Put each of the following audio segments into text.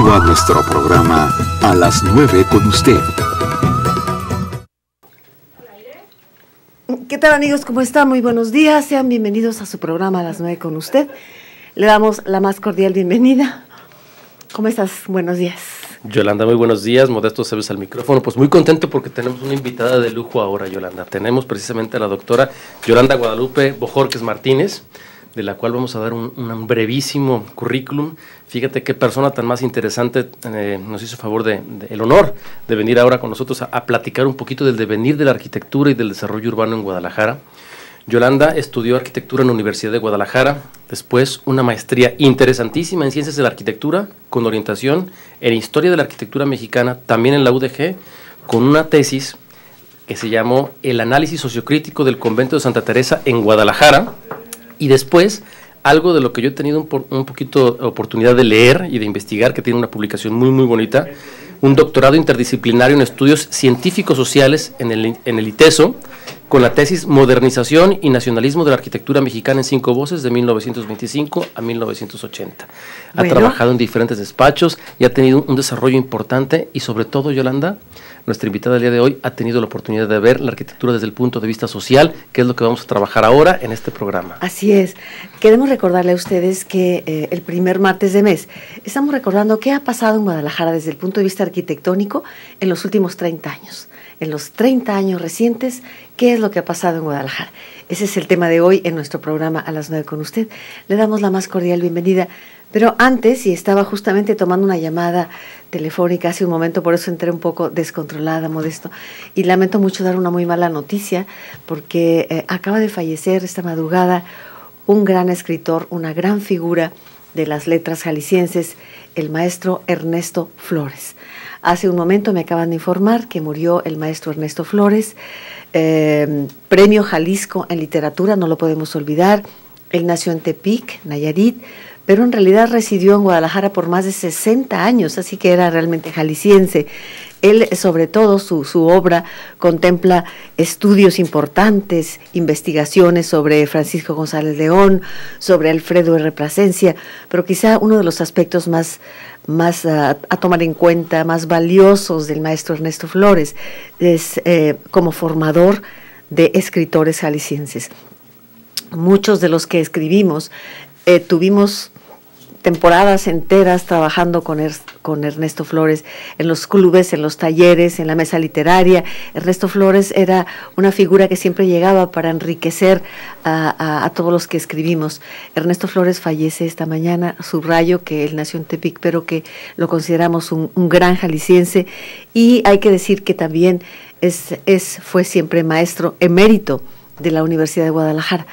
Bienvenido a nuestro programa A las 9 con usted. ¿Qué tal, amigos? ¿Cómo están? Muy buenos días. Sean bienvenidos a su programa A las 9 con usted. Le damos la más cordial bienvenida. ¿Cómo estás? Buenos días. Yolanda, muy buenos días. Modesto Cebes al micrófono. Pues muy contento porque tenemos una invitada de lujo ahora, Yolanda. Tenemos precisamente a la doctora Yolanda Guadalupe Bojorquez Martínez, de la cual vamos a dar un brevísimo currículum. Fíjate qué persona tan más interesante nos hizo favor el honor de venir ahora con nosotros a platicar un poquito del devenir de la arquitectura y del desarrollo urbano en Guadalajara. Yolanda estudió arquitectura en la Universidad de Guadalajara, después una maestría interesantísima en ciencias de la arquitectura, con orientación en historia de la arquitectura mexicana, también en la UDG, con una tesis que se llamó El análisis sociocrítico del convento de Santa Teresa en Guadalajara, y después algo de lo que yo he tenido un poquito oportunidad de leer y de investigar, que tiene una publicación muy muy bonita, un doctorado interdisciplinario en estudios científicos sociales en el ITESO, con la tesis Modernización y Nacionalismo de la Arquitectura Mexicana en 5 voces de 1925 a 1980. Ha trabajado en diferentes despachos y ha tenido un desarrollo importante y sobre todo, Yolanda, nuestra invitada del día de hoy ha tenido la oportunidad de ver la arquitectura desde el punto de vista social, que es lo que vamos a trabajar ahora en este programa. Así es. Queremos recordarle a ustedes que el primer martes de mes estamos recordando qué ha pasado en Guadalajara desde el punto de vista arquitectónico en los últimos 30 años. En los 30 años recientes, ¿qué es lo que ha pasado en Guadalajara? Ese es el tema de hoy en nuestro programa A las 9 con usted. Le damos la más cordial bienvenida. Pero antes, y estaba justamente tomando una llamada telefónica hace un momento, por eso entré un poco descontrolada, Modesto, y lamento mucho dar una muy mala noticia, porque acaba de fallecer esta madrugada un gran escritor, una gran figura de las letras jaliscienses, el maestro Ernesto Flores. Hace un momento me acaban de informar que murió el maestro Ernesto Flores, Premio Jalisco en literatura, no lo podemos olvidar. Él nació en Tepic, Nayarit, pero en realidad residió en Guadalajara por más de 60 años, así que era realmente jalisciense. Él, sobre todo, su obra contempla estudios importantes, investigaciones sobre Francisco González León, sobre Alfredo R. Plasencia, pero quizá uno de los aspectos más a tomar en cuenta, más valiosos del maestro Ernesto Flores, es como formador de escritores jaliscienses. Muchos de los que escribimos tuvimos temporadas enteras trabajando con Ernesto Flores en los clubes, en los talleres, en la mesa literaria. Ernesto Flores era una figura que siempre llegaba para enriquecer a todos los que escribimos. Ernesto Flores fallece esta mañana, subrayo que él nació en Tepic, pero que lo consideramos un gran jalisciense, y hay que decir que también fue siempre maestro emérito de la Universidad de Guadalajara.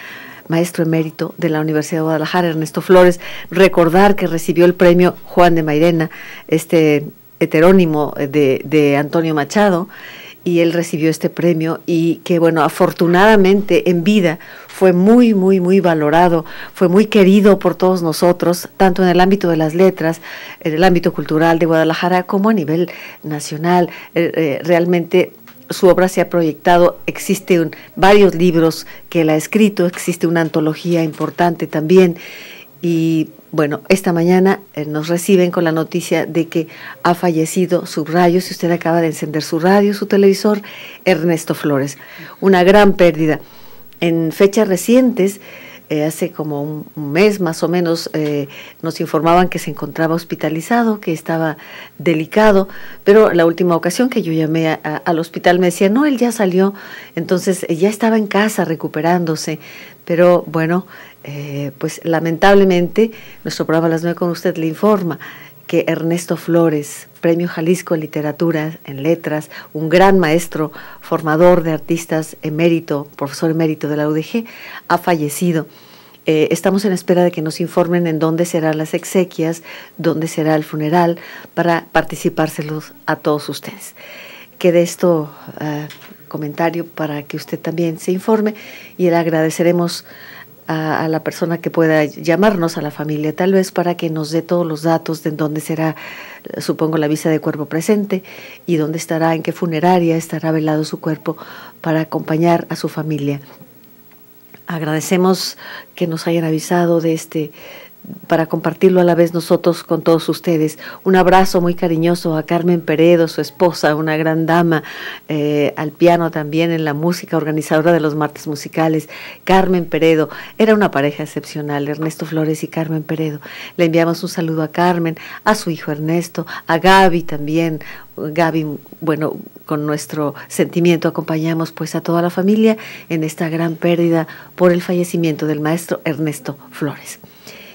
Maestro emérito de la Universidad de Guadalajara, Ernesto Flores. Recordar que recibió el premio Juan de Mairena, heterónimo de Antonio Machado, y él recibió este premio, y que, bueno, afortunadamente en vida fue muy, muy, muy valorado, fue muy querido por todos nosotros, tanto en el ámbito de las letras, en el ámbito cultural de Guadalajara, como a nivel nacional. Realmente su obra se ha proyectado, existen varios libros que él ha escrito, existe una antología importante también, y bueno, esta mañana nos reciben con la noticia de que ha fallecido, subrayo, si usted acaba de encender su radio, su televisor, Ernesto Flores. Una gran pérdida. En fechas recientes, hace como un mes más o menos, nos informaban que se encontraba hospitalizado, que estaba delicado, pero la última ocasión que yo llamé al hospital me decía, no, él ya salió, entonces ya estaba en casa recuperándose, pero bueno, pues lamentablemente nuestro programa A las 9 con usted le informa que Ernesto Flores, Premio Jalisco en literatura, en letras, un gran maestro, formador de artistas emérito, profesor emérito de la UDG, ha fallecido. Estamos en espera de que nos informen en dónde serán las exequias, dónde será el funeral, para participárselos a todos ustedes. Quede esto comentario para que usted también se informe, y le agradeceremos a la persona que pueda llamarnos, a la familia tal vez, para que nos dé todos los datos de dónde será, supongo, la visa de cuerpo presente, y dónde estará, en qué funeraria estará velado su cuerpo, para acompañar a su familia. Agradecemos que nos hayan avisado de para compartirlo a la vez nosotros con todos ustedes. Un abrazo muy cariñoso a Carmen Peredo, su esposa, una gran dama, al piano también, en la música, organizadora de los martes musicales. Carmen Peredo, era una pareja excepcional, Ernesto Flores y Carmen Peredo. Le enviamos un saludo a Carmen, a su hijo Ernesto, a Gaby también. Gaby, bueno, con nuestro sentimiento acompañamos pues a toda la familia en esta gran pérdida por el fallecimiento del maestro Ernesto Flores.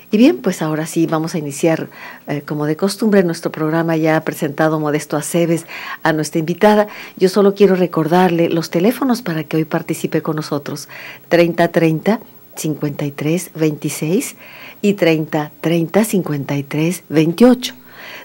Y bien, pues ahora sí vamos a iniciar, como de costumbre, nuestro programa. Ya ha presentado Modesto Aceves a nuestra invitada. Yo solo quiero recordarle los teléfonos para que hoy participe con nosotros: 3030-5326 y 3030-5328.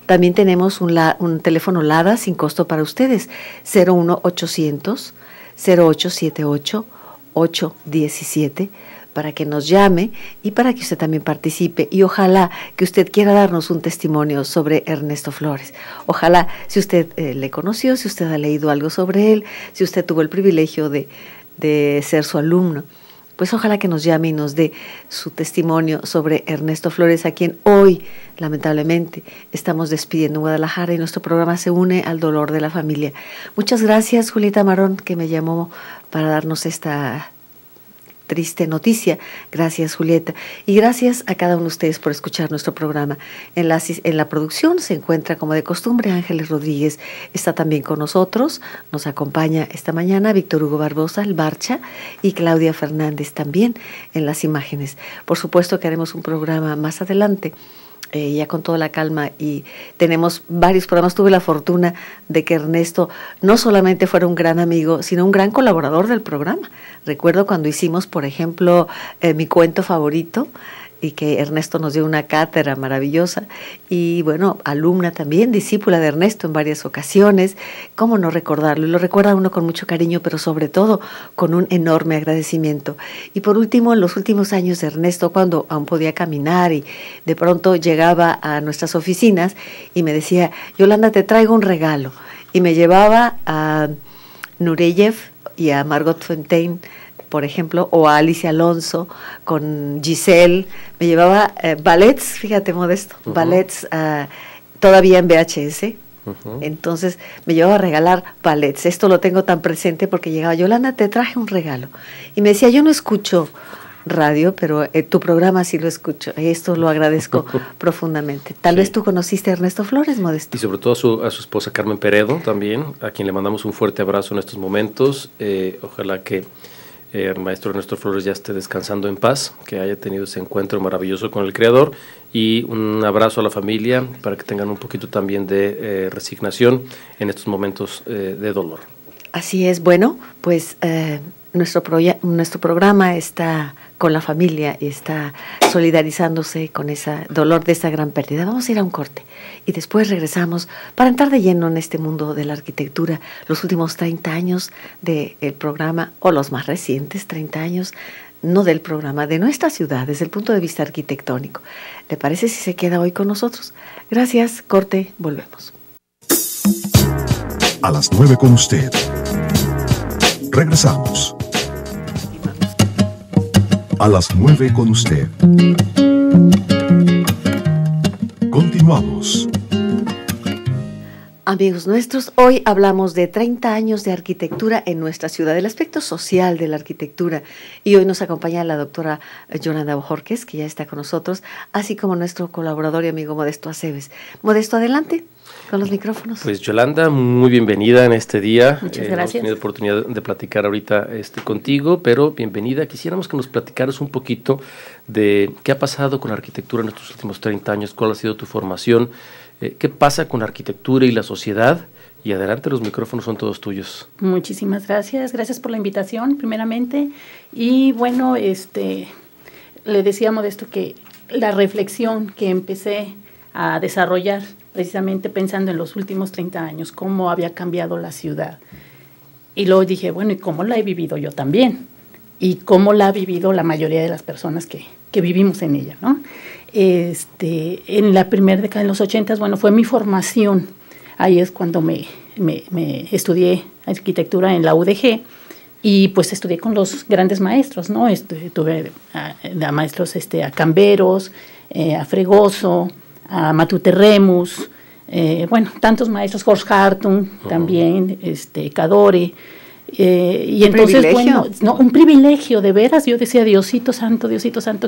También tenemos un teléfono LADA sin costo para ustedes, 01800-0878-817, para que nos llame y para que usted también participe. Y ojalá que usted quiera darnos un testimonio sobre Ernesto Flores. Ojalá, si usted le conoció, si usted ha leído algo sobre él, si usted tuvo el privilegio de ser su alumno, pues ojalá que nos llame y nos dé su testimonio sobre Ernesto Flores, a quien hoy, lamentablemente, estamos despidiendo en Guadalajara, y nuestro programa se une al dolor de la familia. Muchas gracias, Julieta Marón, que me llamó para darnos esta triste noticia. Gracias, Julieta. Y gracias a cada uno de ustedes por escuchar nuestro programa. En la producción se encuentra, como de costumbre, Ángeles Rodríguez. Está también con nosotros, nos acompaña esta mañana Víctor Hugo Barbosa, el Barcha, y Claudia Fernández también en las imágenes. Por supuesto que haremos un programa más adelante, ya con toda la calma, y tenemos varios programas. Tuve la fortuna de que Ernesto no solamente fuera un gran amigo, sino un gran colaborador del programa. Recuerdo cuando hicimos, por ejemplo, mi cuento favorito, y que Ernesto nos dio una cátedra maravillosa, y bueno, alumna también, discípula de Ernesto en varias ocasiones. ¿Cómo no recordarlo? Y lo recuerda uno con mucho cariño, pero sobre todo con un enorme agradecimiento. Y por último, en los últimos años de Ernesto, cuando aún podía caminar y de pronto llegaba a nuestras oficinas y me decía: Yolanda, te traigo un regalo, y me llevaba a Nureyev y a Margot Fontaine, por ejemplo, o a Alicia Alonso con Giselle. Me llevaba ballets, fíjate, Modesto, ballets todavía en VHS. Entonces me llevaba a regalar ballets. Esto lo tengo tan presente porque llegaba: Yolanda, te traje un regalo. Y me decía: yo no escucho radio, pero tu programa sí lo escucho. Esto lo agradezco profundamente. Tal vez tú conociste a Ernesto Flores, Modesto. Y sobre todo a su esposa Carmen Peredo también, a quien le mandamos un fuerte abrazo en estos momentos. Ojalá que el maestro Ernesto Flores ya esté descansando en paz, que haya tenido ese encuentro maravilloso con el Creador, y un abrazo a la familia para que tengan un poquito también de resignación en estos momentos de dolor. Así es. Bueno, pues nuestro programa está con la familia y está solidarizándose con ese dolor de esa gran pérdida. Vamos a ir a un corte y después regresamos para entrar de lleno en este mundo de la arquitectura, los últimos 30 años del programa, o los más recientes 30 años, no del programa, de nuestra ciudad, desde el punto de vista arquitectónico. ¿Le parece si se queda hoy con nosotros? Gracias, corte, volvemos. A las 9 con usted. Regresamos. A las 9 con usted. Continuamos. Amigos nuestros, hoy hablamos de 30 años de arquitectura en nuestra ciudad, del aspecto social de la arquitectura. Y hoy nos acompaña la doctora Yolanda Bojorquez, que ya está con nosotros, así como nuestro colaborador y amigo Modesto Aceves. Modesto, adelante con los micrófonos. Pues Yolanda, muy bienvenida en este día. Muchas gracias. Hemos tenido oportunidad de platicar ahorita contigo, pero bienvenida. Quisiéramos que nos platicaras un poquito de qué ha pasado con la arquitectura en estos últimos 30 años, cuál ha sido tu formación, qué pasa con la arquitectura y la sociedad. Y adelante, los micrófonos son todos tuyos. Muchísimas gracias. Gracias por la invitación, primeramente. Y bueno, le decía a Modesto que la reflexión que empecé a desarrollar, precisamente pensando en los últimos 30 años, cómo había cambiado la ciudad. Y luego dije, bueno, ¿y cómo la he vivido yo también? Y cómo la ha vivido la mayoría de las personas que vivimos en ella, ¿no? En la primera década, en los 80s, bueno, fue mi formación. Ahí es cuando me estudié arquitectura en la UDG, y pues estudié con los grandes maestros, ¿no? Tuve a maestros, a Camberos, a Fregoso, a Matute Remus, bueno, tantos maestros, Jorge Hartung también, Cadore. Y entonces, bueno, no, un privilegio, de veras. Yo decía, Diosito Santo,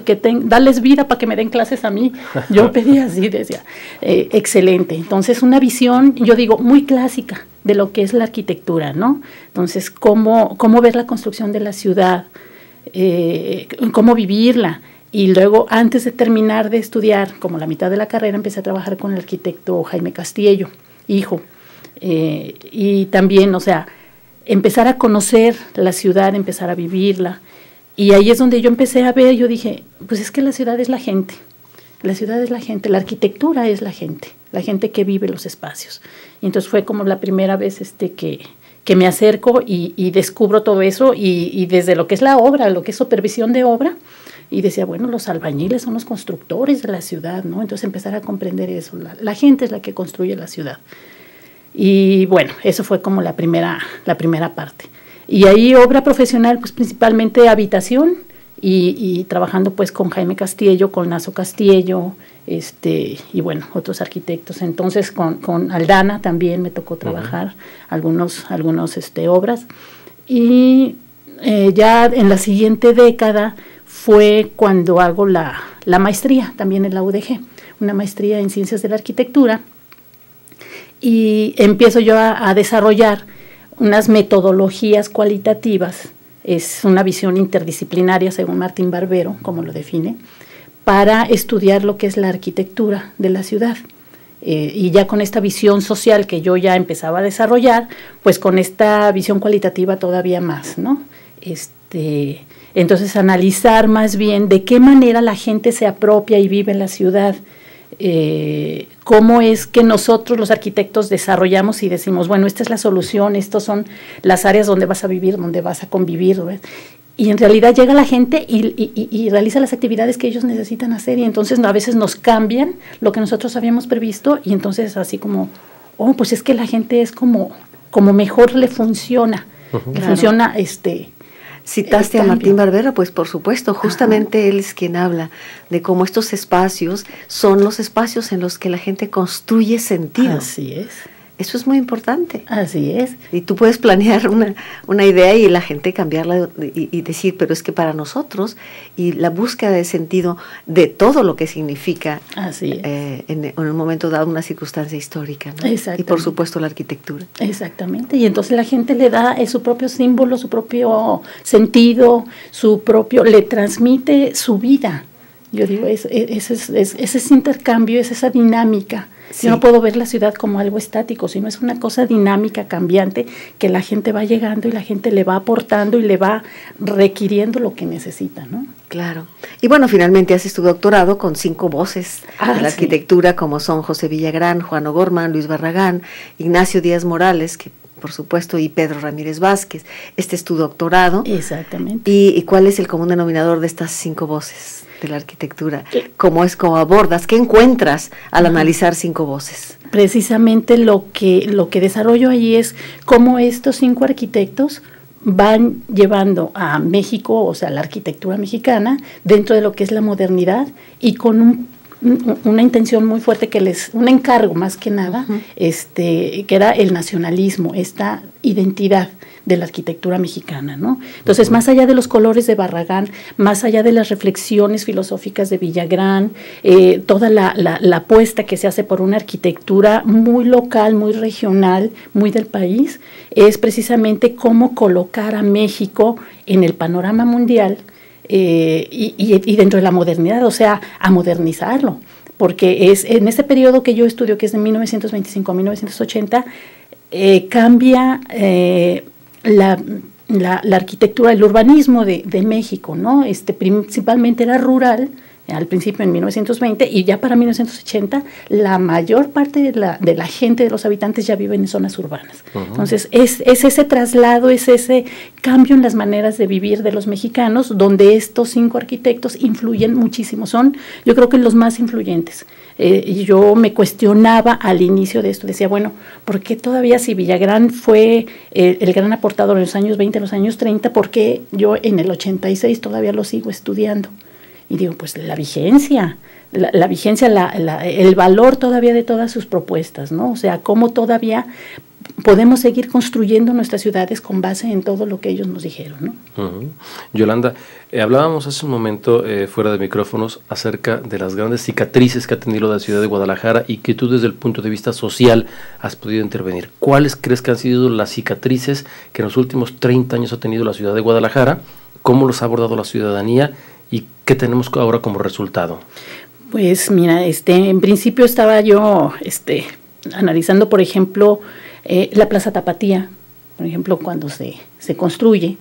que dales vida para que me den clases a mí. Yo pedía así, decía, excelente. Entonces, una visión, yo digo, muy clásica de lo que es la arquitectura, ¿no? Entonces, cómo ver la construcción de la ciudad, cómo vivirla. Y luego, antes de terminar de estudiar, como la mitad de la carrera, empecé a trabajar con el arquitecto Jaime Castillo, hijo. Y también, o sea, empezar a conocer la ciudad, empezar a vivirla. Y ahí es donde yo empecé a ver, yo dije, pues es que la ciudad es la gente, la ciudad es la gente, la arquitectura es la gente que vive los espacios. Y entonces fue como la primera vez que me acerco y descubro todo eso, y desde lo que es la obra, lo que es supervisión de obra, y decía, bueno, los albañiles son los constructores de la ciudad, ¿no? Entonces empezar a comprender eso, la gente es la que construye la ciudad. Y bueno, eso fue como la primera parte. Y ahí obra profesional, pues principalmente habitación, y trabajando pues con Jaime Castillo, con Naso Castillo, y bueno, otros arquitectos. Entonces con Aldana también me tocó trabajar algunos obras. Y ya en la siguiente década fue cuando hago la maestría, también en la UDG, una maestría en Ciencias de la Arquitectura. Y empiezo yo a desarrollar unas metodologías cualitativas, es una visión interdisciplinaria según Martín Barbero, como lo define, para estudiar lo que es la arquitectura de la ciudad. Y ya con esta visión social que yo ya empezaba a desarrollar, pues con esta visión cualitativa todavía más, ¿no? Entonces analizar más bien de qué manera la gente se apropia y vive en la ciudad, cómo es que nosotros los arquitectos desarrollamos y decimos, bueno, esta es la solución, estas son las áreas donde vas a vivir, donde vas a convivir, ¿ves? Y en realidad llega la gente y realiza las actividades que ellos necesitan hacer, y entonces a veces nos cambian lo que nosotros habíamos previsto, y entonces así como, oh, pues es que la gente es como mejor le funciona, le funciona Citaste a Martín Barbero, pues por supuesto, justamente él es quien habla de cómo estos espacios son los espacios en los que la gente construye sentido. Así es. Eso es muy importante. Así es. Y tú puedes planear una idea y la gente cambiarla y decir, pero es que para nosotros, y la búsqueda de sentido de todo lo que significa en un momento dado una circunstancia histórica, ¿no? Y por supuesto la arquitectura. Exactamente, y entonces la gente le da su propio símbolo, su propio sentido, le transmite su vida. Yo digo, ese intercambio, es esa dinámica. Sí. Yo no puedo ver la ciudad como algo estático, sino es una cosa dinámica, cambiante, que la gente va llegando y la gente le va aportando y le va requiriendo lo que necesita, ¿no? Claro. Y bueno, finalmente haces tu doctorado con 5 voces de la arquitectura, como son José Villagrán, Juan O'Gorman, Luis Barragán, Ignacio Díaz Morales, que por supuesto, y Pedro Ramírez Vázquez. Este es tu doctorado. Exactamente. ¿Y cuál es el común denominador de estas 5 voces de la arquitectura? ¿Cómo abordas? ¿Qué encuentras al analizar 5 voces? Precisamente lo que desarrollo ahí es cómo estos 5 arquitectos van llevando a México, o sea, la arquitectura mexicana, dentro de lo que es la modernidad, y con una intención muy fuerte, un encargo más que nada, que era el nacionalismo, esta identidad de la arquitectura mexicana, ¿no? Entonces, más allá de los colores de Barragán, más allá de las reflexiones filosóficas de Villagrán, toda la apuesta que se hace por una arquitectura muy local, muy regional, muy del país, es precisamente cómo colocar a México en el panorama mundial, y dentro de la modernidad, o sea, a modernizarlo, porque es en este periodo que yo estudio, que es de 1925 a 1980, cambia la arquitectura, el urbanismo de México, ¿no? Principalmente era rural, al principio en 1920, y ya para 1980 la mayor parte de la gente, de los habitantes, ya viven en zonas urbanas. Entonces es ese traslado, es ese cambio en las maneras de vivir de los mexicanos, donde estos 5 arquitectos influyen muchísimo, son yo creo que los más influyentes. Y yo me cuestionaba al inicio de esto, decía, bueno, ¿por qué todavía, si Villagrán fue el gran aportador en los años 20, en los años 30, por qué yo en el 86 todavía lo sigo estudiando? Y digo, pues la vigencia, el valor todavía de todas sus propuestas, ¿no? O sea, cómo todavía podemos seguir construyendo nuestras ciudades con base en todo lo que ellos nos dijeron, ¿no? Uh-huh. Yolanda, hablábamos hace un momento fuera de micrófonos acerca de las grandes cicatrices que ha tenido la ciudad de Guadalajara y que tú desde el punto de vista social has podido intervenir. ¿Cuáles crees que han sido las cicatrices que en los últimos 30 años ha tenido la ciudad de Guadalajara? ¿Cómo los ha abordado la ciudadanía y qué tenemos ahora como resultado? Pues mira, en principio estaba yo analizando, por ejemplo, la Plaza Tapatía, por ejemplo, cuando se construye,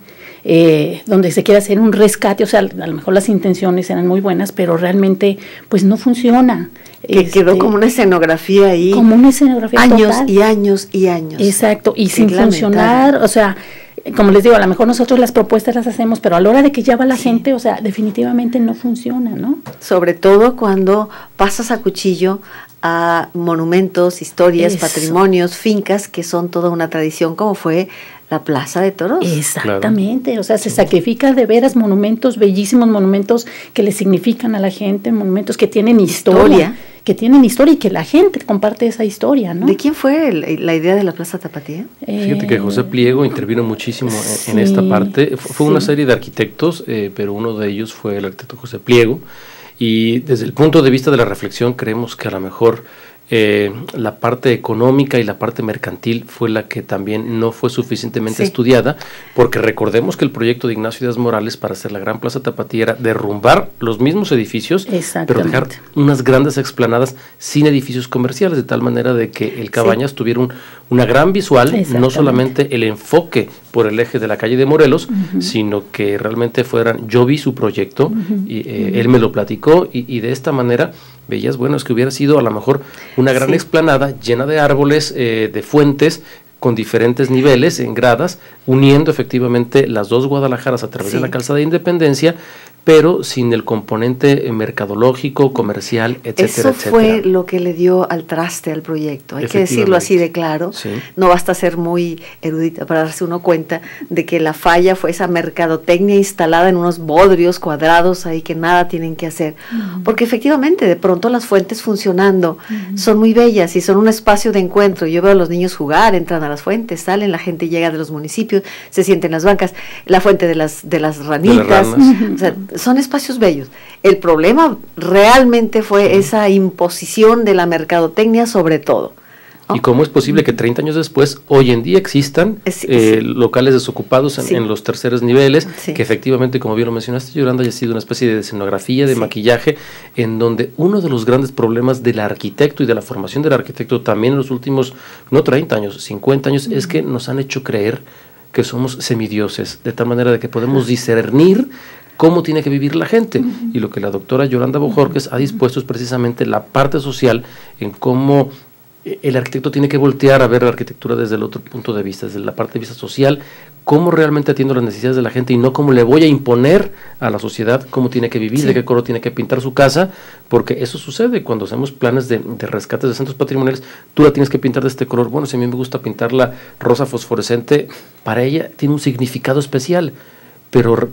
donde se quiere hacer un rescate, o sea, a lo mejor las intenciones eran muy buenas, pero realmente pues no funciona. Que quedó como una escenografía ahí. Como una escenografía años total. Y años y años. Exacto, y sin funcionar, o sea, como les digo, a lo mejor nosotros las propuestas las hacemos, pero a la hora de que ya va la gente, o sea, definitivamente no funciona, ¿no? Sobre todo cuando pasas a cuchillo a monumentos, historias, patrimonios, fincas que son toda una tradición, como fue la Plaza de Toros. Exactamente, claro. O sea, se sacrifica de veras monumentos, bellísimos monumentos que le significan a la gente, monumentos que tienen historia. Que tienen historia y que la gente comparte esa historia, ¿no? ¿De quién fue la idea de la Plaza Tapatía? Fíjate que José Pliego intervino muchísimo en esta parte. Fue una serie de arquitectos, pero uno de ellos fue el arquitecto José Pliego. Y desde el punto de vista de la reflexión creemos que a lo mejor la parte económica y la parte mercantil fue la que también no fue suficientemente estudiada, porque recordemos que el proyecto de Ignacio Díaz Morales para hacer la Gran Plaza Tapatía era derrumbar los mismos edificios, pero dejar unas grandes explanadas sin edificios comerciales, de tal manera de que el Cabañas tuviera una gran visual, no solamente el enfoque por el eje de la calle de Morelos, sino que realmente fueran, yo vi su proyecto, y él me lo platicó, y de esta manera veías, bueno, es que hubiera sido a lo mejor una gran explanada llena de árboles, de fuentes, con diferentes niveles, en gradas, uniendo efectivamente las dos Guadalajaras a través de la calzada de Independencia, pero sin el componente mercadológico, comercial, etcétera, Eso fue lo que le dio al traste al proyecto, hay que decirlo así de claro. No basta ser muy erudita para darse uno cuenta de que la falla fue esa mercadotecnia instalada en unos bodrios cuadrados ahí que nada tienen que hacer, porque efectivamente de pronto las fuentes funcionando son muy bellas y son un espacio de encuentro. Yo veo a los niños jugar, entran a las fuentes, salen, la gente llega de los municipios, se siente en las bancas, la fuente de las ranitas, o sea, son espacios bellos. El problema realmente fue esa imposición de la mercadotecnia sobre todo, ¿no? ¿Y cómo es posible que 30 años después, hoy en día existan locales desocupados en los terceros niveles, que efectivamente, como bien lo mencionaste, Yolanda, haya sido una especie de escenografía, de maquillaje, en donde uno de los grandes problemas del arquitecto y de la formación del arquitecto también en los últimos, no 30 años, 50 años, es que nos han hecho creer que somos semidioses, de tal manera de que podemos discernir cómo tiene que vivir la gente, y lo que la doctora Yolanda Bojorquez ha dispuesto es precisamente la parte social, en cómo el arquitecto tiene que voltear a ver la arquitectura desde el otro punto de vista, desde la parte de vista social, cómo realmente atiendo las necesidades de la gente y no cómo le voy a imponer a la sociedad cómo tiene que vivir, de qué color tiene que pintar su casa, porque eso sucede cuando hacemos planes de rescates de centros patrimoniales. Tú la tienes que pintar de este color. Bueno, si a mí me gusta pintarla rosa fosforescente, para ella tiene un significado especial. Pero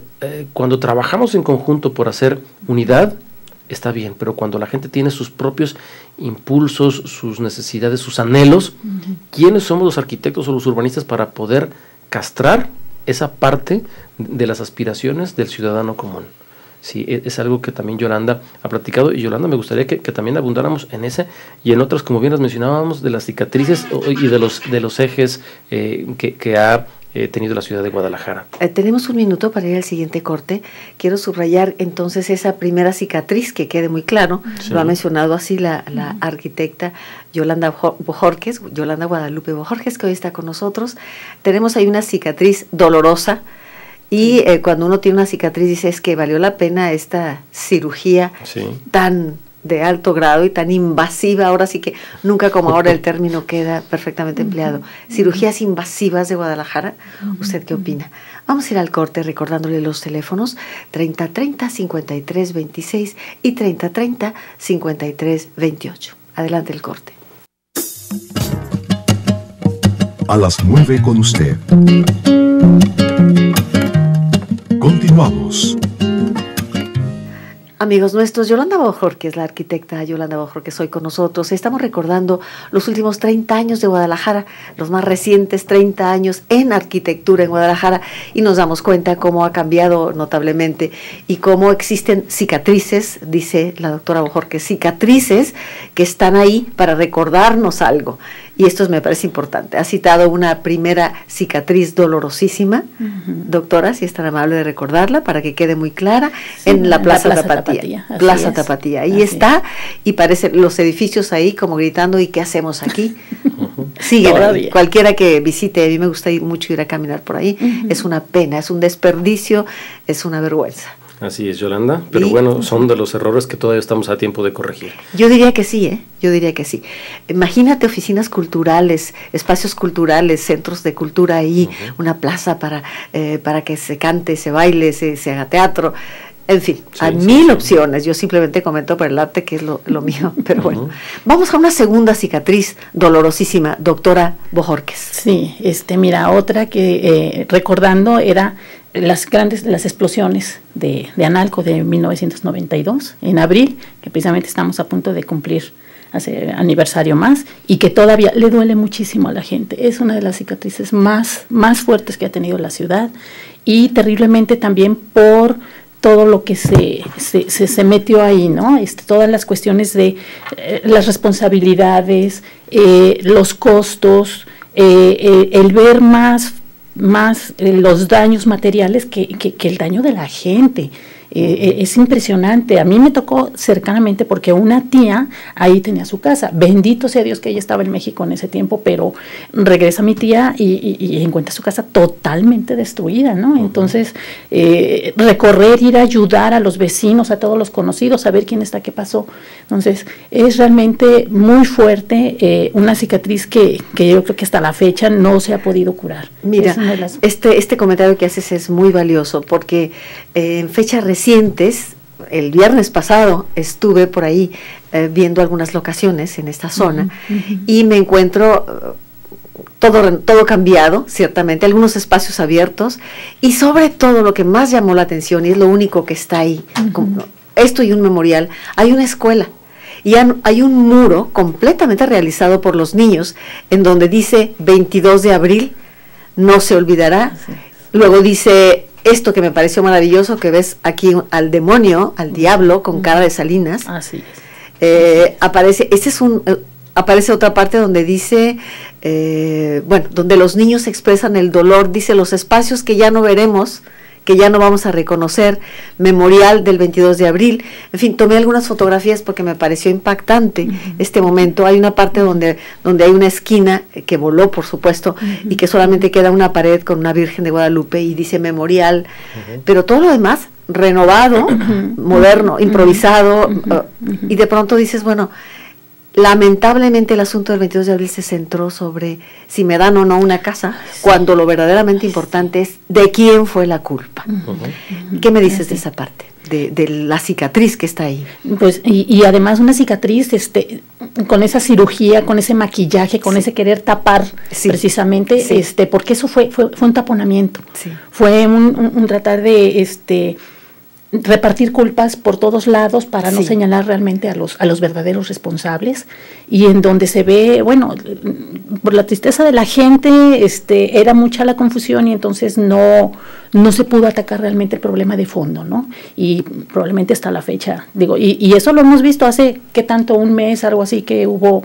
cuando trabajamos en conjunto por hacer unidad, está bien, pero cuando la gente tiene sus propios impulsos, sus necesidades, sus anhelos, ¿quiénes somos los arquitectos o los urbanistas para poder castrar esa parte de las aspiraciones del ciudadano común? Sí, es algo que también Yolanda ha platicado, y Yolanda, me gustaría que también abundáramos en ese y en otras, como bien las mencionábamos, de las cicatrices y de los ejes que ha tenido la ciudad de Guadalajara. Tenemos un minuto para ir al siguiente corte. Quiero subrayar entonces esa primera cicatriz, que quede muy claro, lo ha mencionado así la arquitecta Yolanda Bojorquez, Yolanda Guadalupe Bojorquez, que hoy está con nosotros. Tenemos ahí una cicatriz dolorosa, y cuando uno tiene una cicatriz dice, es que valió la pena esta cirugía tan de alto grado y tan invasiva. Ahora sí que nunca como ahora el término queda perfectamente empleado. Cirugías invasivas de Guadalajara. ¿Usted qué opina? Vamos a ir al corte recordándole los teléfonos 3030-5326 y 3030-5328. Adelante el corte. A las 9 con usted. Continuamos. Amigos nuestros, Yolanda Bojorquez, la arquitecta Yolanda Bojorquez, hoy con nosotros. Estamos recordando los últimos 30 años de Guadalajara, los más recientes 30 años en arquitectura en Guadalajara, y nos damos cuenta cómo ha cambiado notablemente y cómo existen cicatrices, dice la doctora Bojorquez, cicatrices que están ahí para recordarnos algo. Y esto me parece importante. Ha citado una primera cicatriz dolorosísima, doctora, si es tan amable de recordarla, para que quede muy clara, sí, en la Plaza Tapatía. Plaza Tapatía. Ahí está, y parecen los edificios ahí como gritando, ¿y qué hacemos aquí? Siguen, cualquiera que visite, a mí me gusta mucho ir a caminar por ahí, es una pena, es un desperdicio, es una vergüenza. Así es, Yolanda, pero bueno, son de los errores que todavía estamos a tiempo de corregir. Yo diría que sí, yo diría que sí. Imagínate oficinas culturales, espacios culturales, centros de cultura ahí, una plaza para que se cante, se baile, se haga teatro. En fin, hay mil opciones. Yo simplemente comento por el arte, que es lo mío, pero bueno. Vamos a una segunda cicatriz dolorosísima, doctora Bojorquez. Sí, mira, otra que recordando era las explosiones de Analco de 1992, en abril, que precisamente estamos a punto de cumplir hace aniversario más, y que todavía le duele muchísimo a la gente. Es una de las cicatrices más fuertes que ha tenido la ciudad, y terriblemente también por todo lo que se metió ahí, ¿no? Todas las cuestiones de las responsabilidades, los costos, el ver más los daños materiales que el daño de la gente. Es impresionante. A mí me tocó cercanamente porque una tía ahí tenía su casa. Bendito sea Dios que ella estaba en México en ese tiempo, pero regresa mi tía y encuentra su casa totalmente destruida, ¿no? Entonces, recorrer, ir a ayudar a los vecinos, a todos los conocidos, a ver quién está, qué pasó. Entonces, es realmente muy fuerte, una cicatriz que yo creo que hasta la fecha no se ha podido curar. Mira, este comentario que haces es muy valioso, porque en fechas recientes, el viernes pasado estuve por ahí viendo algunas locaciones en esta zona, y me encuentro todo cambiado, ciertamente, algunos espacios abiertos, y sobre todo lo que más llamó la atención, y es lo único que está ahí, esto y un memorial, hay una escuela, y hay un muro completamente realizado por los niños, en donde dice 22 de abril, no se olvidará. Luego dice esto que me pareció maravilloso, que ves aquí al demonio, al diablo, con cara de Salinas. Así es. Aparece otra parte donde dice, donde los niños expresan el dolor, dice los espacios que ya no veremos, que ya no vamos a reconocer, memorial del 22 de abril. En fin, tomé algunas fotografías porque me pareció impactante este momento. Hay una parte donde hay una esquina que voló, por supuesto, y que solamente queda una pared con una Virgen de Guadalupe y dice memorial, pero todo lo demás renovado, moderno, improvisado, y de pronto dices, bueno, lamentablemente el asunto del 22 de abril se centró sobre si me dan o no una casa, cuando lo verdaderamente importante es de quién fue la culpa. ¿Qué me dices de esa parte? De la cicatriz que está ahí. Pues, y además una cicatriz con esa cirugía, con ese maquillaje, con ese querer tapar precisamente, porque eso fue un taponamiento. Fue un tratar de repartir culpas por todos lados para no señalar realmente a los verdaderos responsables, y en donde se ve, bueno, por la tristeza de la gente, era mucha la confusión, y entonces no se pudo atacar realmente el problema de fondo, ¿no? Y probablemente hasta la fecha, digo, y eso lo hemos visto hace, ¿qué tanto? Un mes, algo así, que hubo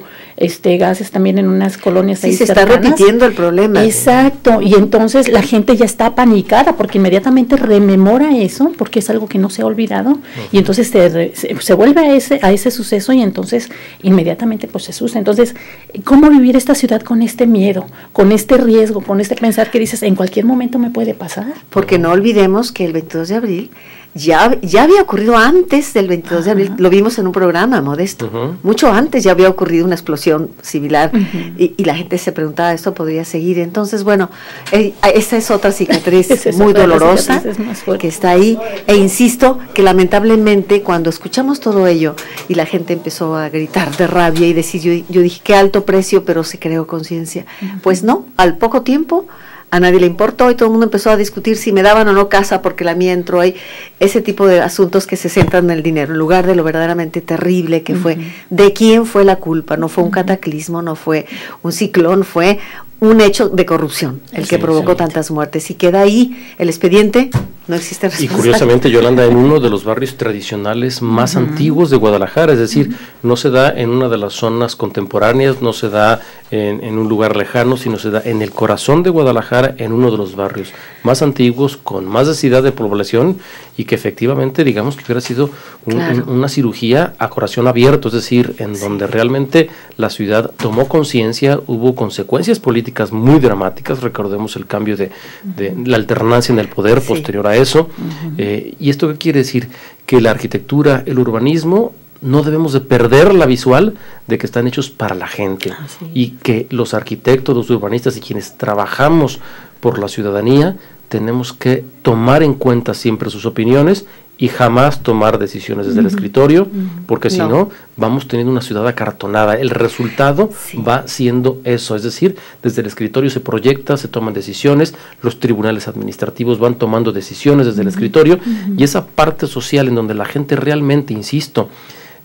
gases también en unas colonias ahí cercanas. Se está repitiendo el problema. Exacto, y entonces la gente ya está apanicada porque inmediatamente rememora eso, porque es algo que no se ha olvidado, y entonces se vuelve a ese suceso, y entonces inmediatamente pues se asusta. Entonces, ¿cómo vivir esta ciudad con este miedo, con este riesgo, con este pensar que dices, en cualquier momento me puede pasar? Porque no olvidemos que el 22 de abril ya había ocurrido antes del 22 de abril, lo vimos en un programa, Modesto, mucho antes ya había ocurrido una explosión similar, y la gente se preguntaba, ¿esto podría seguir? Entonces, bueno, esa es otra cicatriz muy dolorosa que está ahí, e insisto que lamentablemente cuando escuchamos todo ello y la gente empezó a gritar de rabia y decir, yo dije, qué alto precio, pero se creó conciencia. Pues no, al poco tiempo a nadie le importó y todo el mundo empezó a discutir si me daban o no casa porque la mía entró ahí. Ese tipo de asuntos que se centran en el dinero, en lugar de lo verdaderamente terrible que fue, de quién fue la culpa. No fue un cataclismo, no fue un ciclón, fue un hecho de corrupción el que provocó tantas muertes, y queda ahí el expediente, no existe responsable. Y curiosamente, Yolanda, en uno de los barrios tradicionales más antiguos de Guadalajara, es decir, no se da en una de las zonas contemporáneas, no se da en un lugar lejano, sino se da en el corazón de Guadalajara, en uno de los barrios más antiguos, con más densidad de población, y que efectivamente, digamos que hubiera sido una cirugía a corazón abierto, es decir, en donde realmente la ciudad tomó conciencia, hubo consecuencias políticas muy dramáticas, recordemos el cambio de la alternancia en el poder posterior a eso, y esto qué quiere decir, que la arquitectura, el urbanismo, no debemos de perder la visual de que están hechos para la gente, y que los arquitectos, los urbanistas y quienes trabajamos por la ciudadanía, tenemos que tomar en cuenta siempre sus opiniones y jamás tomar decisiones desde el escritorio, porque si no, vamos teniendo una ciudad acartonada. El resultado va siendo eso, es decir, desde el escritorio se proyecta, se toman decisiones, los tribunales administrativos van tomando decisiones desde el escritorio, y esa parte social en donde la gente realmente, insisto,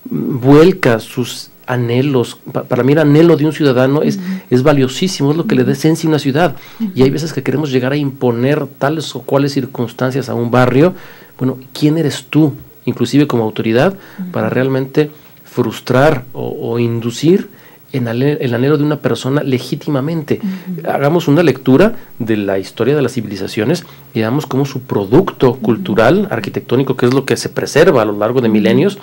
vuelca sus anhelos. Para mí el anhelo de un ciudadano es valiosísimo, es lo que le da esencia a una ciudad, y hay veces que queremos llegar a imponer tales o cuales circunstancias a un barrio. Bueno, ¿quién eres tú, inclusive como autoridad, para realmente frustrar o inducir el anhelo de una persona legítimamente? Hagamos una lectura de la historia de las civilizaciones y veamos cómo su producto cultural, arquitectónico, que es lo que se preserva a lo largo de milenios,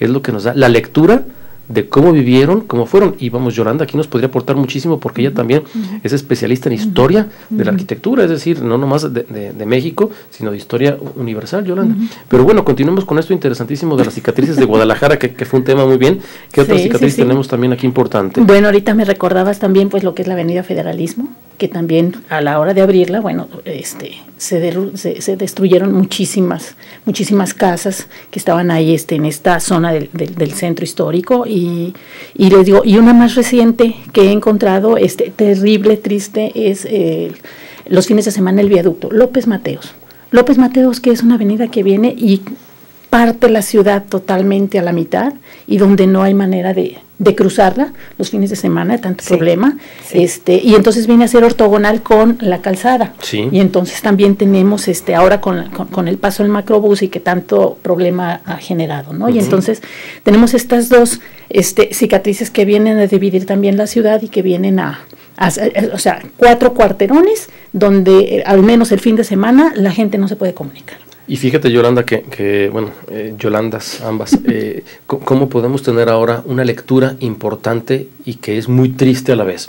es lo que nos da la lectura de cómo vivieron, cómo fueron. Y vamos, Yolanda aquí nos podría aportar muchísimo, porque ella también es especialista en historia de la arquitectura, es decir, no nomás de México, sino de historia universal, Yolanda. Pero bueno, continuemos con esto interesantísimo de las cicatrices de Guadalajara, que fue un tema muy bien. ¿Qué otra cicatriz tenemos también aquí importante? Bueno, ahorita me recordabas también pues lo que es la Avenida Federalismo, que también a la hora de abrirla, bueno, se destruyeron muchísimas casas que estaban ahí en esta zona del centro histórico, y les digo, y una más reciente que he encontrado, terrible, triste, es los fines de semana el viaducto López Mateos, que es una avenida que viene y parte la ciudad totalmente a la mitad, y donde no hay manera de cruzarla los fines de semana, de tanto problema, y entonces viene a ser ortogonal con la calzada, y entonces también tenemos ahora con el paso del macrobús, y que tanto problema ha generado, ¿no? Y entonces tenemos estas dos cicatrices que vienen a dividir también la ciudad, y que vienen o sea, 4 cuarterones donde al menos el fin de semana la gente no se puede comunicar. Y fíjate, Yolanda, que bueno, Yolandas ambas, cómo podemos tener ahora una lectura importante y que es muy triste a la vez.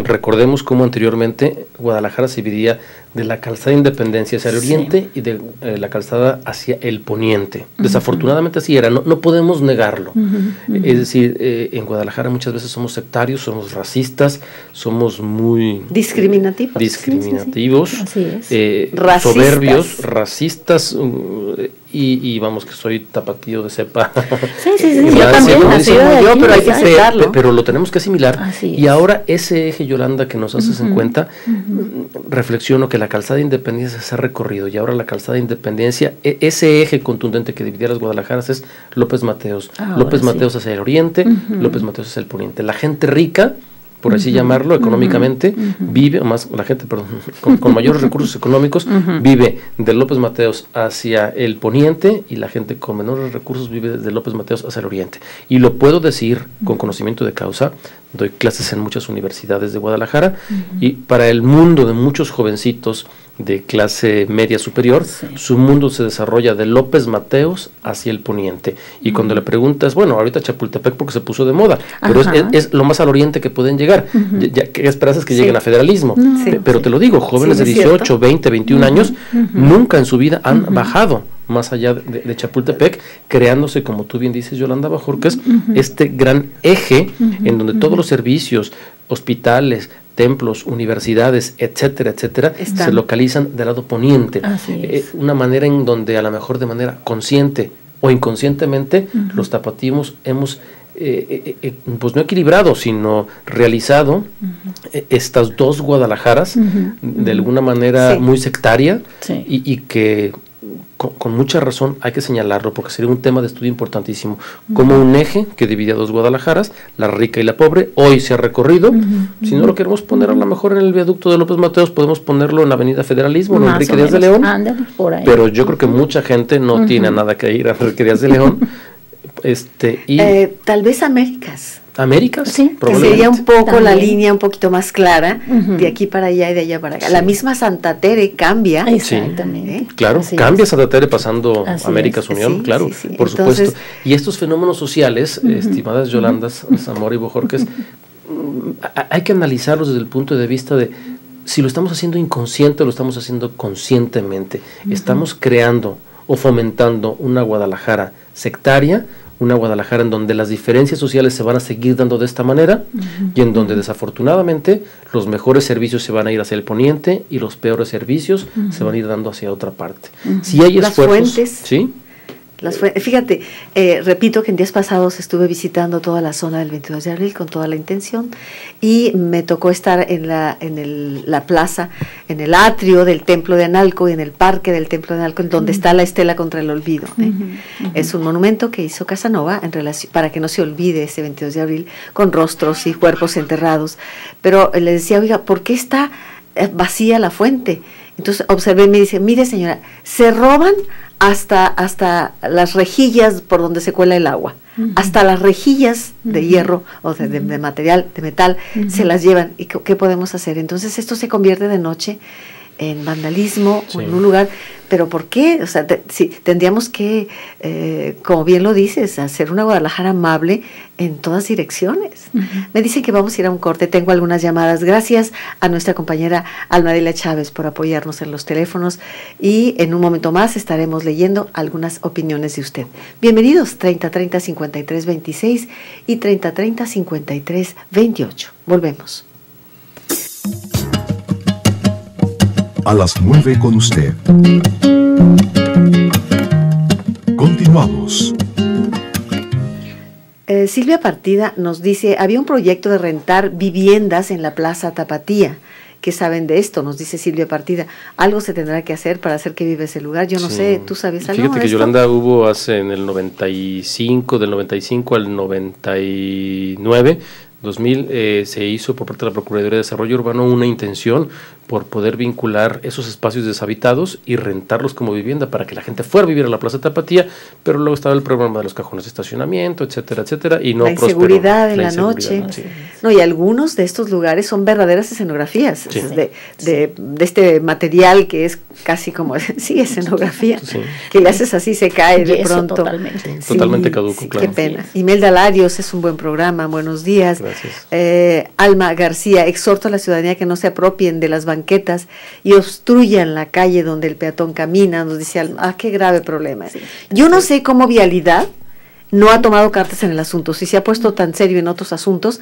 Recordemos cómo anteriormente Guadalajara se dividía de la calzada Independencia hacia el oriente y de la calzada hacia el poniente. Desafortunadamente así era, no podemos negarlo. Es decir, en Guadalajara muchas veces somos sectarios, somos racistas, somos muy discriminativos, soberbios, racistas, y vamos, que soy tapatío de cepa. Yo también, pero hay que aceptarlo. Pero lo tenemos que asimilar. Y ahora ese eje, Yolanda, que nos haces en cuenta, reflexiono que la calzada Independencia se ha recorrido, y ahora la calzada Independencia, ese eje contundente que dividía las Guadalajaras es López Mateos. López Mateos hacia el oriente, López Mateos hacia el poniente. La gente rica, por así llamarlo, económicamente, vive, o más la gente, perdón, con mayores recursos económicos, vive de López Mateos hacia el poniente, y la gente con menores recursos vive de López Mateos hacia el oriente. Y lo puedo decir con conocimiento de causa, doy clases en muchas universidades de Guadalajara, y para el mundo de muchos jovencitos de clase media superior, su mundo se desarrolla de López Mateos hacia el poniente. Y cuando le preguntas, bueno, ahorita Chapultepec porque se puso de moda, pero es lo más al oriente que pueden llegar. ¿Qué esperas? Que lleguen a Federalismo. Pero te lo digo, jóvenes de 18, 20, 21 años, nunca en su vida han bajado más allá de Chapultepec, creándose, como tú bien dices, Yolanda Bajorquez, este gran eje en donde todos los servicios, hospitales, templos, universidades, etcétera, etcétera, se localizan del lado poniente. Una manera en donde a lo mejor de manera consciente o inconscientemente los tapatíos hemos pues no equilibrado, sino realizado estas dos Guadalajaras de alguna manera muy sectaria y que con mucha razón hay que señalarlo porque sería un tema de estudio importantísimo, como un eje que divide a dos Guadalajaras, la rica y la pobre, hoy se ha recorrido, si no lo queremos poner a lo mejor en el viaducto de López Mateos, podemos ponerlo en la avenida Federalismo, en Enrique Díaz de León, pero yo creo que mucha gente no tiene nada que ir a Enrique Díaz de León, tal vez Américas. ¿Américas? Sí, que sería un poco la línea un poquito más clara, de aquí para allá y de allá para acá. La misma Santa Tere cambia. Exactamente. Claro, cambia Santa Tere pasando Américas Unión, claro, por supuesto. Y estos fenómenos sociales, estimadas Yolandas, Zamora y Bojorquez, hay que analizarlos desde el punto de vista de si lo estamos haciendo inconsciente o lo estamos haciendo conscientemente. Estamos creando o fomentando una Guadalajara sectaria, una Guadalajara en donde las diferencias sociales se van a seguir dando de esta manera y en donde desafortunadamente los mejores servicios se van a ir hacia el poniente y los peores servicios se van a ir dando hacia otra parte. Si hay esfuerzos, las fuentes, ¿sí? Fíjate, repito que en días pasados estuve visitando toda la zona del 22 de abril con toda la intención y me tocó estar en la plaza, en el atrio del Templo de Analco y en el parque del Templo de Analco, en donde está la estela contra el olvido. Es un monumento que hizo Casanova en relación, para que no se olvide ese 22 de abril, con rostros y cuerpos enterrados. Pero le decía, oiga, ¿por qué está vacía la fuente? Entonces observé y me dice, mire señora, se roban hasta las rejillas por donde se cuela el agua, hasta las rejillas de hierro o de material, de metal, se las llevan. ¿Y qué podemos hacer? Entonces esto se convierte de noche en vandalismo o en un lugar, pero ¿por qué? O sea, tendríamos que, como bien lo dices, hacer una Guadalajara amable en todas direcciones. Me dicen que vamos a ir a un corte, tengo algunas llamadas, gracias a nuestra compañera Almadelia Chávez por apoyarnos en los teléfonos y en un momento más estaremos leyendo algunas opiniones de usted. Bienvenidos, 3030-5326 y 3030-5328. Volvemos. A las 9 con usted. Continuamos. Silvia Partida nos dice, había un proyecto de rentar viviendas en la Plaza Tapatía. ¿Qué saben de esto? Nos dice Silvia Partida. Algo se tendrá que hacer para hacer que vive ese lugar. Yo no sé, ¿tú sabes algo? Fíjate que Yolanda hubo en el 95, del 95 al 99, 2000, se hizo por parte de la Procuraduría de Desarrollo Urbano una intención por poder vincular esos espacios deshabitados y rentarlos como vivienda para que la gente fuera a vivir a la Plaza Tapatía, pero luego estaba el problema de los cajones de estacionamiento, etcétera, etcétera, y no prosperó. La inseguridad en la noche. Sí. No, y algunos de estos lugares son verdaderas escenografías, de este material que es casi como, escenografía, que le haces así, se cae de pronto. Totalmente caduco, claro. Qué pena. Imelda Larios, es un buen programa, buenos días. Gracias. Alma García, exhorto a la ciudadanía que no se apropien de las banquetas y obstruyan la calle donde el peatón camina, nos dice Alma. Qué grave problema. Yo no sé cómo Vialidad no ha tomado cartas en el asunto, si se ha puesto tan serio en otros asuntos.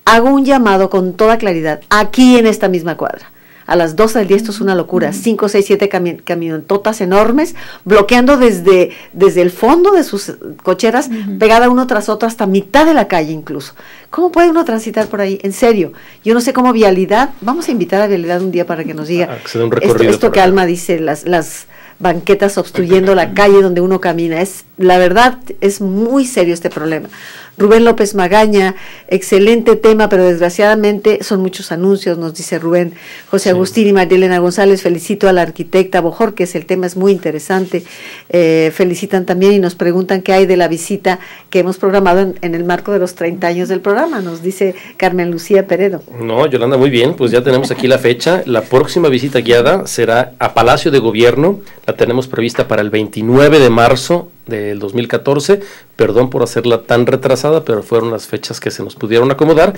Hago un llamado con toda claridad, aquí en esta misma cuadra. A las 12 del día esto es una locura, 5, 6, 7 camionetotas enormes, bloqueando desde el fondo de sus cocheras, pegada uno tras otro hasta mitad de la calle incluso. ¿Cómo puede uno transitar por ahí? En serio, yo no sé cómo Vialidad, vamos a invitar a Vialidad un día para que nos diga esto que Alma dice, las banquetas obstruyendo la calle donde uno camina. La verdad, es muy serio este problema. Rubén López Magaña, excelente tema, pero desgraciadamente son muchos anuncios, nos dice Rubén. José Agustín y María Elena González, felicito a la arquitecta Bojorquez, el tema es muy interesante. Felicitan también y nos preguntan qué hay de la visita que hemos programado en el marco de los 30 años del programa, nos dice Carmen Lucía Peredo. No, Yolanda, muy bien, pues ya tenemos aquí la fecha. La próxima visita guiada será a Palacio de Gobierno, la tenemos prevista para el 29 de marzo del 2014, perdón por hacerla tan retrasada, pero fueron las fechas que se nos pudieron acomodar.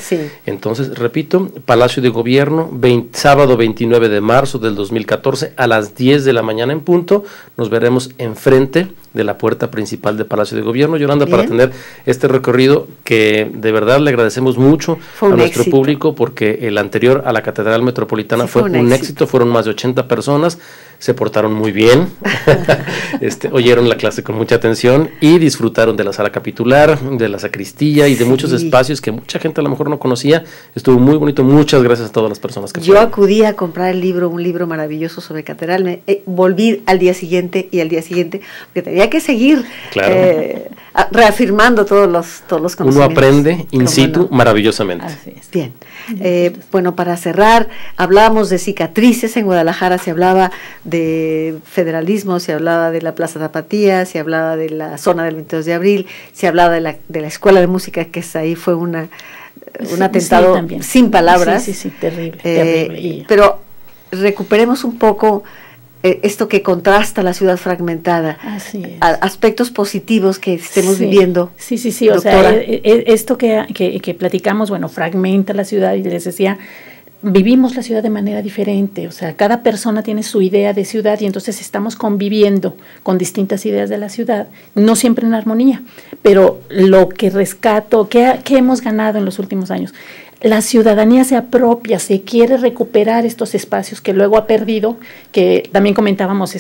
Entonces, repito, Palacio de Gobierno, sábado 29 de marzo del 2014, a las 10 de la mañana en punto, nos veremos enfrente de la puerta principal del Palacio de Gobierno, Yolanda, Bien. para tener este recorrido que de verdad le agradecemos mucho a nuestro público, porque el anterior a la Catedral Metropolitana fue un éxito, fueron más de 80 personas, se portaron muy bien, oyeron la clase con mucha atención y disfrutaron de la sala capitular, de la sacristía y de muchos espacios que mucha gente a lo mejor no conocía. Estuvo muy bonito, muchas gracias a todas las personas que Yo acudí a comprar el libro, un libro maravilloso sobre catedral, volví al día siguiente y al día siguiente, porque tenía que seguir reafirmando todos los conocimientos. Uno aprende in situ maravillosamente. Así es. Bien, bueno, para cerrar, hablábamos de cicatrices en Guadalajara, se hablaba de federalismo, se hablaba de la Plaza Tapatía, se hablaba de la zona del 22 de abril, se hablaba de la Escuela de Música, que ahí fue un atentado sin palabras. Sí, terrible, terrible. Pero recuperemos un poco esto que contrasta la ciudad fragmentada, aspectos positivos que estemos viviendo. Sí, doctora. O sea, esto que platicamos, bueno, fragmenta la ciudad, y les decía, vivimos la ciudad de manera diferente, o sea, cada persona tiene su idea de ciudad y entonces estamos conviviendo con distintas ideas de la ciudad, no siempre en armonía, pero lo que rescato, ¿qué hemos ganado en los últimos años? La ciudadanía se apropia, se quiere recuperar estos espacios que luego ha perdido, que también comentábamos,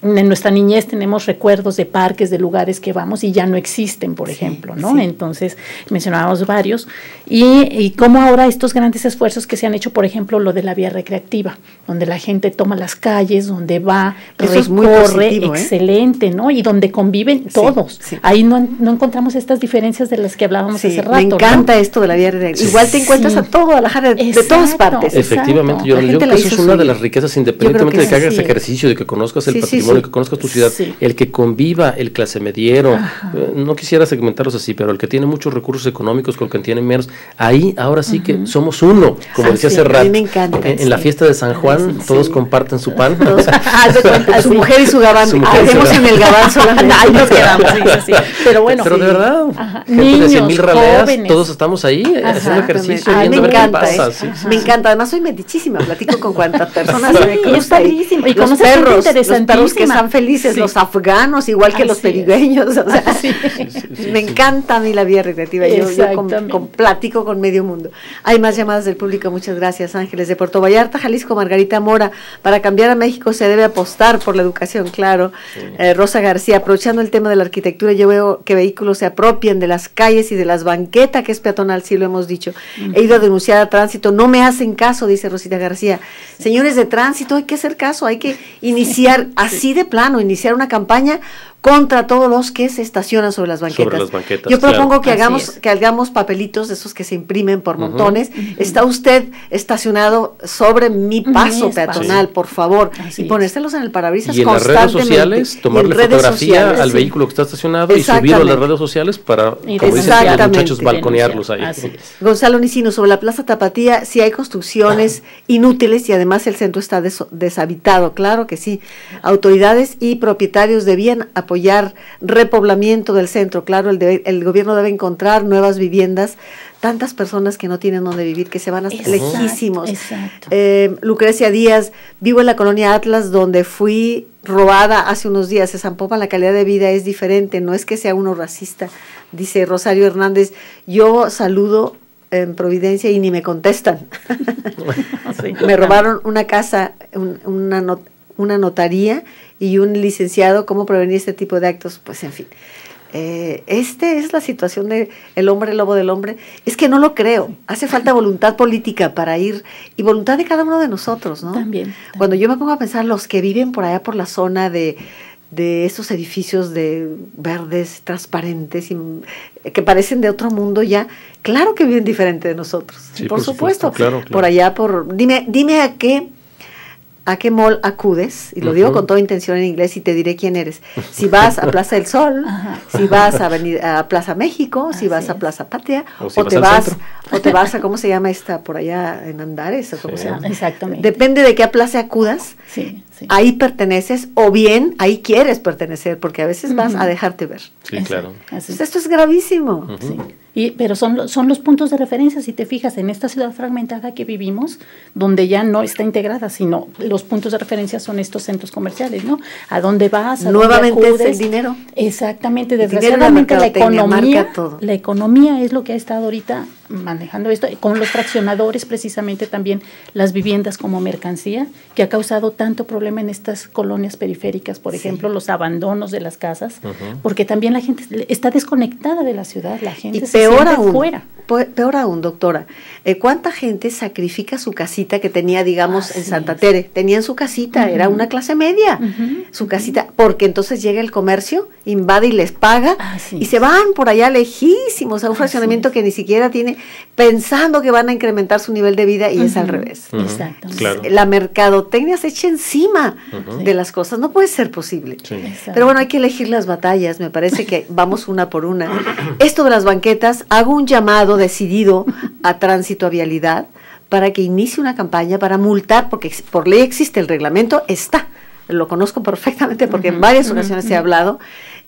en nuestra niñez tenemos recuerdos de parques, de lugares que vamos y ya no existen, por ejemplo, ¿no? Entonces, mencionábamos varios. Y cómo ahora estos grandes esfuerzos que se han hecho, por ejemplo, lo de la vía recreativa, donde la gente toma las calles, donde va, recorre, excelente, ¿no? Y donde conviven todos. Ahí no encontramos estas diferencias de las que hablábamos hace rato. Me encanta esto de la vía recreativa. Igual te encuentras a todo Guadalajara de todas partes. Efectivamente, yo creo que eso es una de las riquezas, independientemente de que hagas ejercicio, de que conozcas el patrimonio, que conozcas tu ciudad, el que conviva el clase mediero, no quisiera segmentarlos así, pero el que tiene muchos recursos económicos con el que tiene menos, ahí ahora sí que somos uno, como decía hace rato. A mí me encanta. En la fiesta de San Juan, todos comparten su pan. Su mujer y su gabán. Hacemos en el gabán solamente. Ahí nos quedamos, Pero bueno. Pero de verdad, niños, de 100,000 raleas, todos estamos ahí haciendo ejercicio, viendo a ver qué pasa. Me encanta, además soy metichísima, platico con cuantas personas se me cruzan. Y los perros que están felices, los afganos, igual que los peruanos, o sea, me encanta a mí la vía recreativa, yo platico con medio mundo. Hay más llamadas del público, muchas gracias. Ángeles de Puerto Vallarta, Jalisco, Margarita Mora, para cambiar a México se debe apostar por la educación, claro. Rosa García, aprovechando el tema de la arquitectura, yo veo que vehículos se apropian de las calles y de las banquetas, que es peatonal, sí lo hemos dicho. He ido a denunciar a tránsito, no me hacen caso, dice Rosita García. Señores de tránsito, hay que hacer caso, hay que iniciar así de plano, iniciar una campaña contra todos los que se estacionan sobre las banquetas. Yo propongo que hagamos papelitos de esos que se imprimen por montones. Está usted estacionado sobre mi paso peatonal, por favor, y ponérselos en el parabrisas constantemente. Y en las redes sociales, tomarle fotografía al vehículo que está estacionado y subirlo a las redes sociales para, como dicen los muchachos, balconearlos ahí. Gonzalo Nicino, sobre la Plaza Tapatía, sí hay construcciones inútiles y además el centro está deshabitado, claro que sí. Autoridades y propietarios debían apoyar repoblamiento del centro, claro, el gobierno debe encontrar nuevas viviendas, tantas personas que no tienen dónde vivir, que se van hasta lejísimos. Lucrecia Díaz, vivo en la colonia Atlas, donde fui robada hace unos días. En Zapopan la calidad de vida es diferente, no es que sea uno racista, dice Rosario Hernández. Yo saludo en Providencia y ni me contestan. Me robaron una casa, una notaría y un licenciado. ¿Cómo prevenir este tipo de actos? Pues en fin, es la situación de el hombre lobo del hombre. Es que no lo creo, hace falta voluntad política para ir, y voluntad de cada uno de nosotros, ¿no? También. Cuando yo me pongo a pensar los que viven por allá por la zona de estos edificios de verdes, transparentes, que parecen de otro mundo ya, claro que viven diferente de nosotros, sí, por supuesto. Claro. Por allá, dime a qué mall acudes, y lo digo con toda intención en inglés y te diré quién eres. Si vas a Plaza del Sol, si vas a Plaza México, si vas a Plaza Patria, o te vas a, ¿cómo se llama esta por allá en Andares? ¿O cómo se llama? Exactamente. Depende de qué plaza acudas, ahí perteneces, o bien ahí quieres pertenecer, porque a veces vas a dejarte ver. Sí, claro. Entonces, esto es gravísimo. Pero son los puntos de referencia, si te fijas, en esta ciudad fragmentada que vivimos, donde ya no está integrada, sino los puntos de referencia son estos centros comerciales, ¿no? ¿A dónde vas? Nuevamente dónde acudes? Es el dinero. Exactamente, desgraciadamente la economía es lo que ha estado ahorita manejando esto, con los fraccionadores precisamente también, las viviendas como mercancía, que ha causado tanto problema en estas colonias periféricas, por ejemplo, los abandonos de las casas, porque también la gente está desconectada de la ciudad, la gente se siente fuera. Peor aún, doctora, ¿cuánta gente sacrifica su casita que tenía, digamos, en Santa Tere? Tenían su casita, era una clase media, su casita, porque entonces llega el comercio, invade y les paga, y se van por allá lejísimos a un fraccionamiento que ni siquiera tiene, pensando que van a incrementar su nivel de vida, y es al revés. Exacto. Claro. La mercadotecnia se echa encima de las cosas, no puede ser posible. Sí. Pero bueno, hay que elegir las batallas, me parece que vamos una por una. Esto de las banquetas, hago un llamado decidido a Tránsito, a Vialidad, para que inicie una campaña para multar, porque por ley existe el reglamento, está, lo conozco perfectamente porque en varias ocasiones he hablado,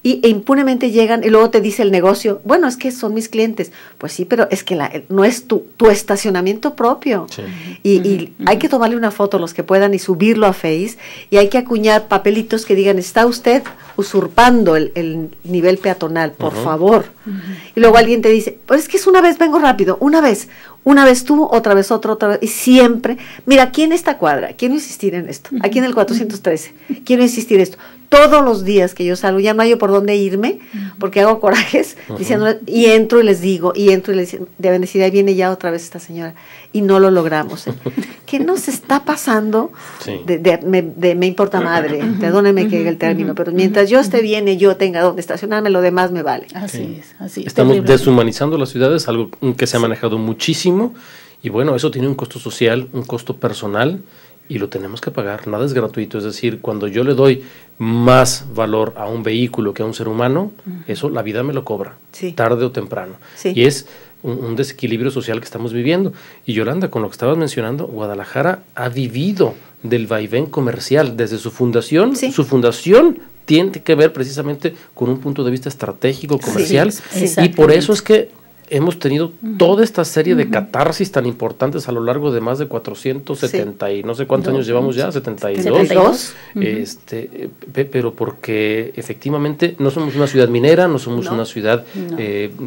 e impunemente llegan y luego te dice el negocio, bueno, es que son mis clientes. Pues sí, pero es que no es tu estacionamiento propio. Sí. Y hay que tomarle una foto los que puedan y subirlo a Face, y hay que acuñar papelitos que digan, está usted usurpando el nivel peatonal, por favor. Y luego alguien te dice, pues es que es una vez, vengo rápido, una vez tú, otra vez otro, otra vez, y siempre, mira, aquí en esta cuadra, quiero insistir en esto, aquí en el 413, quiero insistir en esto, todos los días que yo salgo, ya no hay por dónde irme, porque hago corajes, diciendo, y entro y les digo, deben decir, ahí viene ya otra vez esta señora, y no lo logramos. ¿Qué nos está pasando? Sí. Me importa madre, perdónenme que diga el término, pero mientras yo esté bien y yo tenga donde estacionarme, lo demás me vale. Así es, así es. Estamos deshumanizando las ciudades, algo que se ha manejado muchísimo, y bueno, eso tiene un costo social, un costo personal, y lo tenemos que pagar, nada es gratuito. Es decir, cuando yo le doy más valor a un vehículo que a un ser humano, eso la vida me lo cobra, tarde o temprano. Sí. Y es un desequilibrio social que estamos viviendo. Y Yolanda, con lo que estabas mencionando, Guadalajara ha vivido del vaivén comercial desde su fundación. Su fundación tiene que ver precisamente con un punto de vista estratégico, comercial, y por eso es que hemos tenido toda esta serie de catarsis tan importantes a lo largo de más de 470 y no sé cuántos años llevamos ya, 72. Pero porque efectivamente no somos una ciudad minera, no somos una ciudad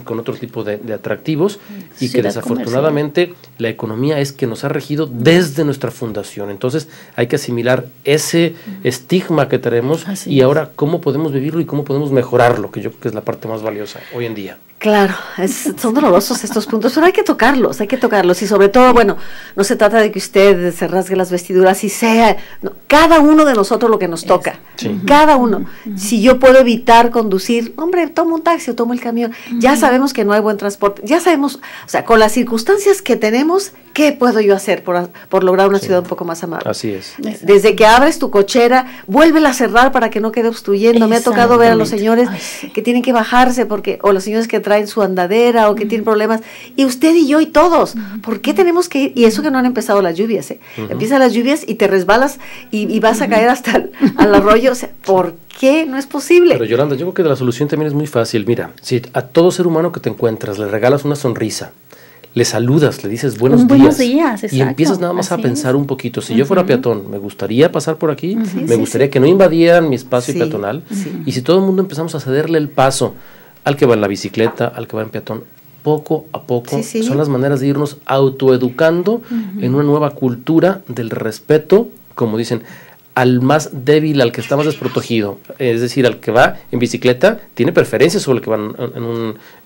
con otro tipo de atractivos, y que desafortunadamente la economía es que nos ha regido desde nuestra fundación. Entonces hay que asimilar ese estigma que tenemos y ahora cómo podemos vivirlo y cómo podemos mejorarlo, que yo creo que es la parte más valiosa hoy en día. Claro, son dolorosos estos puntos, pero hay que tocarlos, y sobre todo, bueno, no se trata de que usted se rasgue las vestiduras y sea, cada uno de nosotros lo que nos toca, cada uno. Si yo puedo evitar conducir, hombre, tomo un taxi o tomo el camión, ya sabemos que no hay buen transporte, ya sabemos, o sea, con las circunstancias que tenemos, ¿qué puedo yo hacer por lograr una ciudad un poco más amable? Así es. Desde que abres tu cochera, vuélvela a cerrar para que no quede obstruyendo. Me ha tocado ver a los señores que tienen que bajarse, o los señores que traen su andadera o que tienen problemas, y usted y yo y todos, ¿por qué tenemos que ir? Y eso que no han empezado las lluvias, empiezan las lluvias y te resbalas y vas a caer hasta al arroyo, o sea, ¿por qué no es posible? Pero Yolanda, yo creo que la solución también es muy fácil. Mira, si a todo ser humano que te encuentras le regalas una sonrisa, le saludas, le dices buenos días, y empiezas nada más a pensar un poquito, si yo fuera peatón, me gustaría pasar por aquí, me gustaría que no invadieran mi espacio peatonal, y si todo el mundo empezamos a cederle el paso al que va en la bicicleta, al que va en peatón, poco a poco, son las maneras de irnos autoeducando en una nueva cultura del respeto, como dicen, al más débil, al que está más desprotegido, es decir, al que va en bicicleta, tiene preferencia sobre el que va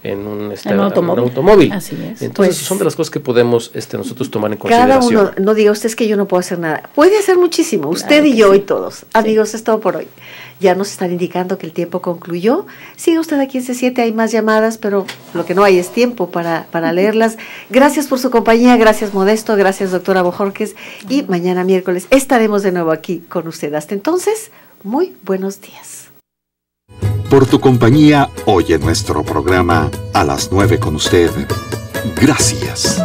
en un automóvil. Así es. Entonces, son de las cosas que podemos nosotros tomar en consideración. Cada uno, no diga usted es que yo no puedo hacer nada, puede hacer muchísimo, usted y yo y todos. Amigos, es todo por hoy. Ya nos están indicando que el tiempo concluyó. Siga usted aquí en C7, hay más llamadas, pero lo que no hay es tiempo para leerlas. Gracias por su compañía, gracias Modesto, gracias doctora Bojorquez, y mañana miércoles estaremos de nuevo aquí con usted. Hasta entonces, muy buenos días. Por tu compañía, hoy en nuestro programa A las 9 con usted. Gracias.